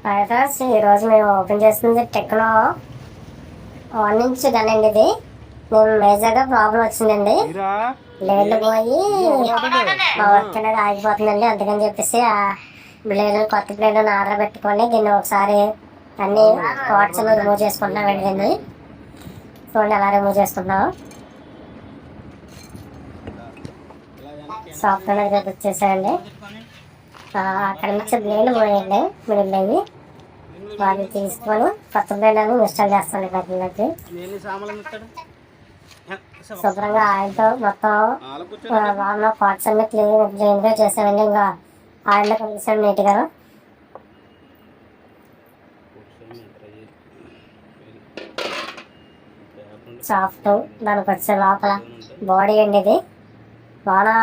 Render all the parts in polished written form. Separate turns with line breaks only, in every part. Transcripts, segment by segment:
Hi friends, ఈరోజు మేము open చేస్తుంది టెక్నో 1 ఇంచ్ గన్ అండి. ఇది మేము మేజర్గా ప్రాబ్లం వచ్చిందండి. బ్లేడ్లు పోయి మా వర్క్ అనేది ఆగిపోతుందండి. అందుకని చెప్పేసి ఆ కొత్త బ్లేడ్లను ఆర్డర్ పెట్టుకొని దీన్ని ఒకసారి అన్ని పార్ట్స్ రిమూవ్ చేసుకుంటున్నామండి. దీన్ని చూడండి ఎలా రిమూవ్ చేసుకుంటున్నాం. సాఫ్ట్ అనేది వచ్చేసాయండి. అక్కడ నుంచి బ్లేడ్లు పోయండి, మిడిల్ వాటిని తీసుకొని కొత్త బ్లేడ్లను ఇన్స్టాల్ చేస్తాను. బట్టలకి శుభ్రంగా ఆయిల్తో మొత్తం వాళ్ళ పార్ట్స్ అన్ని క్లీన్గా చేసామండి. ఇంకా ఆయిల్లో కలిసాను నీట్గా. సాఫ్ట్ దానికి వచ్చే లోపల బాడీ అండి. ఇది బాగా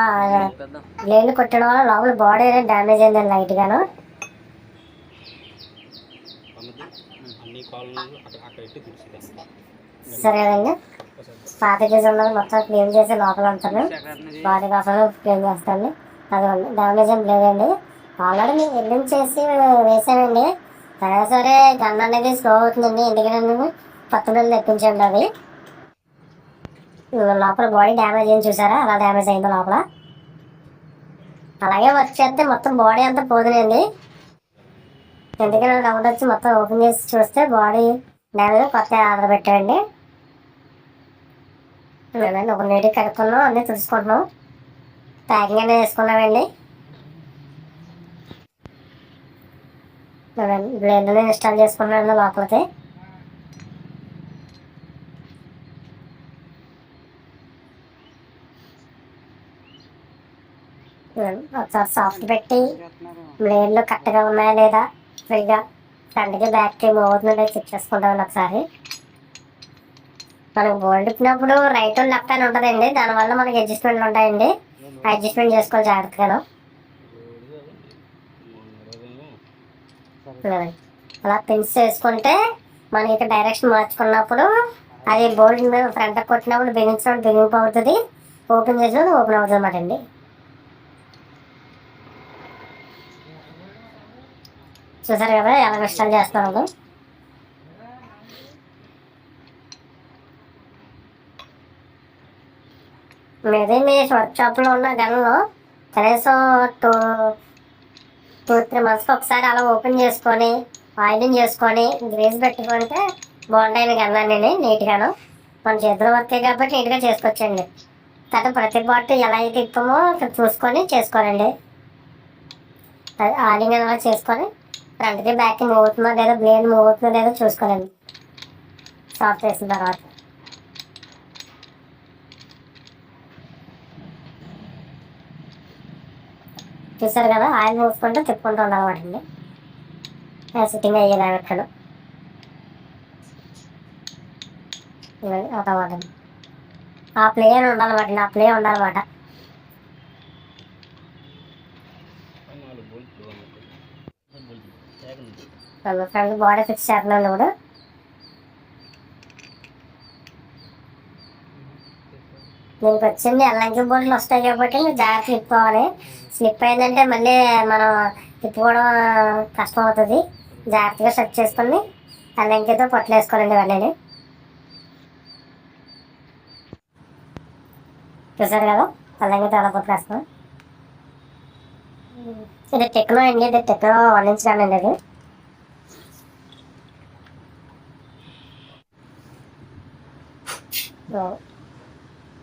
బ్లేడ్లు కొట్టడం వల్ల లోపల బాడీ అనేది డ్యామేజ్ అయిందండి లైట్గాను. సరే కదండి, పాత కేజీ ఉన్నది మొత్తం క్లీన్ చేసి లోపల అంతాను బాడీ కోసం క్లీన్ చేస్తాను. అది డ్యామేజ్ ఏం లేదండి. ఆల్రెడీ మేము వెల్డింగ్ చేసి వేసానండి. సరే గన్ అనేది స్లో అవుతుందండి. ఎందుకంటే కొత్త బిల్లు తెప్పించండి. అది లోపల బాడీ డ్యామేజ్ అయింది, చూసారా అలా డ్యామేజ్ అయింది లోపల. అలాగే వర్క్ చేస్తే మొత్తం బాడీ అంతా పోతుందండి. ఎందుకంటే డౌట్ వచ్చి మొత్తం ఓపెన్ చేసి చూస్తే బాడీ డ్యామేజ్ కొత్త ఆర్డర్ పెట్టండి. ఒక నీటి కడుక్కున్నాం, అన్నీ చూసుకుంటున్నాం, ప్యాకింగ్ అనేది వేసుకున్నామండి. బ్లేడ్ని ఇన్స్టాల్ చేసుకున్నాను లోపలికి. ఒకసారి సాఫ్ట్ పెట్టి బ్లేడ్లు కరెక్ట్గా ఉన్నాయా లేదా, ఫ్రీగా ఫ్రంట్కి బ్యాక్కి మూవ్ అవుతుందో చెక్ చేసుకుంటామండి. ఒకసారి మనకు బోల్డ్ ఇప్పినప్పుడు రైట్ అండ్ లెఫ్ట్ అని ఉంటుందండి. దానివల్ల మనకి అడ్జస్ట్మెంట్లు ఉంటాయండి. అడ్జస్ట్మెంట్ చేసుకోవాలి జాగ్రత్తగా. అలా పిన్స్ వేసుకుంటే మనకి డైరెక్షన్ మార్చుకున్నప్పుడు అది బోల్డ్ ఫ్రంట్ కొట్టినప్పుడు బిగించినప్పుడు అవుతుంది, ఓపెన్ చేసినప్పుడు ఓపెన్ అవుతుంది అన్నమాట అండి. చూసారు కదా ఎలా ఇన్స్టాల్ చేస్తున్నాను. మీదే మీ వర్క్ షాప్లో ఉన్న గన్లో కనీసం 2-3 monthsకి ఒకసారి అలా ఓపెన్ చేసుకొని ఆయిలింగ్ చేసుకొని గ్రీజ్ పెట్టుకుంటే బాగుంటాయి గన్నండి. నీట్గాను మన చేతిలో వర్కే కాబట్టి నీట్గా చేసుకోవచ్చండి. తర్వాత ప్రతి బాట్ ఎలా అయితే ఇప్పమో చూసుకొని చేసుకోవాలండి. ఆయిలింగ్ అలా చేసుకొని ఫ్రంట్కి బ్యాక్కి మూవ్ అవుతుందో లేదో, బ్లేడ్ మూవ్ అవుతుందో లేదో చూసుకోవాలండి. సాఫ్ట్ చేసిన తర్వాత చూసారు కదా, ఆయిల్ మూసుకుంటూ తిప్పుకుంటూ ఉండాలన్నమాట అండి. సిట్టింగ్ అయ్యేలా ఎక్కడ అదన్నమాట. ఆ ప్లే అని ఉండాలన్నమాట అండి, ఆ ప్లే ఉండాలన్నమాట. ఫ్రంట్ బాడీ ఫిక్స్ చేస్తున్నాను ఇప్పుడు. దీనికి వచ్చింది ఎల్లంకి బోల్ట్లు వస్తాయి కాబట్టి జాగ్రత్త తిప్పుకోవాలి. స్లిప్ అయిందంటే మళ్ళీ మనం తిప్పుకోవడం కష్టం అవుతుంది. జాగ్రత్తగా సెట్ చేసుకొని ఎల్లంకితో పొట్లు వేసుకోవాలండి ఇవన్నీ. చూసారు కదా ఎల్లంకితో ఎలా పొట్లు వేస్తాం. ఇది టెక్నో అండి, ఇది టెక్నో 1 ఇంచ్ గన్ అండి.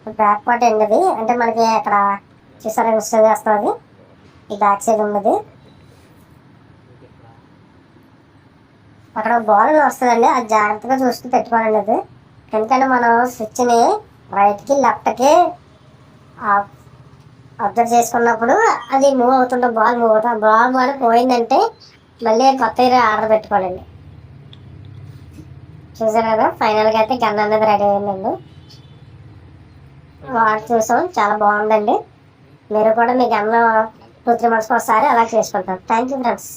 అది బ్యాక్ పార్ట్ అండి. అది అంటే మనకి అక్కడ చూసారా ఇన్స్టాల్ చేస్తాం. అది ఈ బ్యాక్ సైడ్ ఉన్నది. అక్కడ బాల్ వస్తుందండి, అది జాగ్రత్తగా చూసుకుని పెట్టుకోవాలండి. అది ఎందుకంటే మనం స్విచ్ని రైట్కి లెఫ్ట్కి అబ్జర్వ్ చేసుకున్నప్పుడు అది మూవ్ అవుతుంటే బాల్ మూవ్ అవుతుంది. బాల్ పోయిందంటే మళ్ళీ కొత్త ఆర్డర్ పెట్టుకోవాలండి. చూసారు కదా ఫైనల్గా అయితే గన్ అనేది రెడీ అయిందండి. వాడు చూసాం, చాలా బాగుందండి. మీరు కూడా మీ గన్లో 2-3 monthsకి ఒకసారి అలా చేసుకుంటాం. Thank you friends.